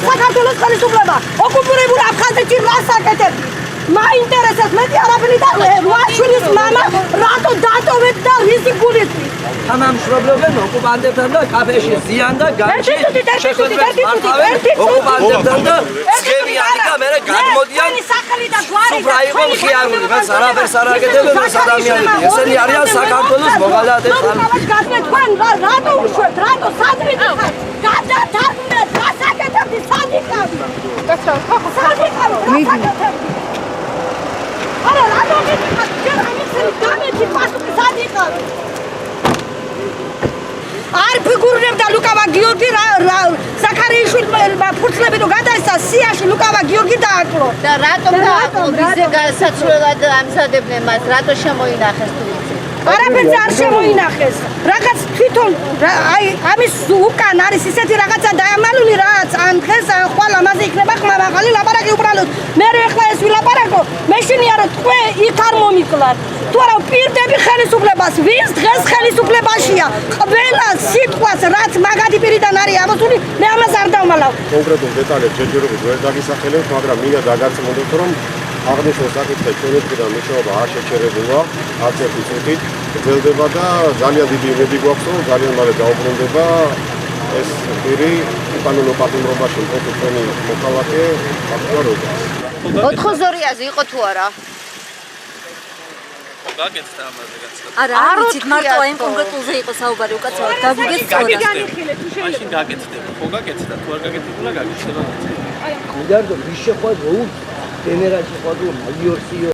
საქართველოს ხელისუფლება ოკუპირებულ აფხაზეთში რას აკეთებს? მაინტერესებს მეტი არაფერი და რვაშვილის მამა რატო დატოვეთ და რისი გულისთვის? თანამშრომლობენ ოკუპანტებთან და კაფეში ზიან და განში შეხვედრებს მართავენ ოკუპანტებთან და ძგებიანი და მერე გადმოდიან სუფრა იყო მხიარული მას არაფერს არ აკეთებენ ეს ადამიანები ესენი არიან საქართველოს მოღალატე ხალხი თქვენ რატო უშვებთ რატო სადმით ხარ გადათარგმნეთ რას აკეთებთ სადიკავი არა რატო გიხარ ჯერ ამისები გამეთი პასუხი სადიკავი არ ფიგურებდა ლუკავა გიორგი ზაქარიაშვილმა ფურცლები თუ გადაესცა სიაში ლუკავა გიორგი დააკლო და რატომ დააკლო ვიზე გასაცვლელად ამზადებდნენ მას რატო შემოინახეს თუ იცი არაფერს არ შემოინახეს რაღაც თვითონ აი ამის უკან არის ისეთი რაღაცა დაამალული რაც ამ დღეს ხვალ ამაზე იქნება ხმამაღალი ლაპარაკი უბრალოდ მე ახლა ეს ვილაპარაკო მეშინია რომ თქვენ იქ არ მომიკლათ თუ არა პირდები ხელისუფლებას ვინც დღეს ხელისუფლებაშია ყველა სიტყვას რაც მაგადი პირიდან არის ამოსული მე ამას არ დავმალავ კონკრეტულ დეტალებს ჯერჯერობით ვერ დაგისახელებთ მაგრამ მინდა დაგაცმოდოთ რომ აღნიშნულ საკითხზე ჩვენი მხრიდან მუშაობა არ შეჩერებულა არც ერთი წუთით გრძელდება და ძალიან დიდი იმედი გვაქვს რომ ძალიან მალე დაუბრუნდება ეს პირი უკანონო პატიმრობაში მყოფი ჩვენი მოქალაქე აქტუალურობას 92-აზე იყო თუ არა გაგეცდა ამაზე გაცდა. არ ვიცით მარტო აი კონკრეტულზე იყო საუბარი უკაცრავად გაგიგეთ სწორად. მაშინ გაგეცდება. ხო გაგეცდა თუ არ გაგეცდა გაგეცდება. მიდარდო ვის შეხვედრა გენერალში ხვადრო მაიორსიო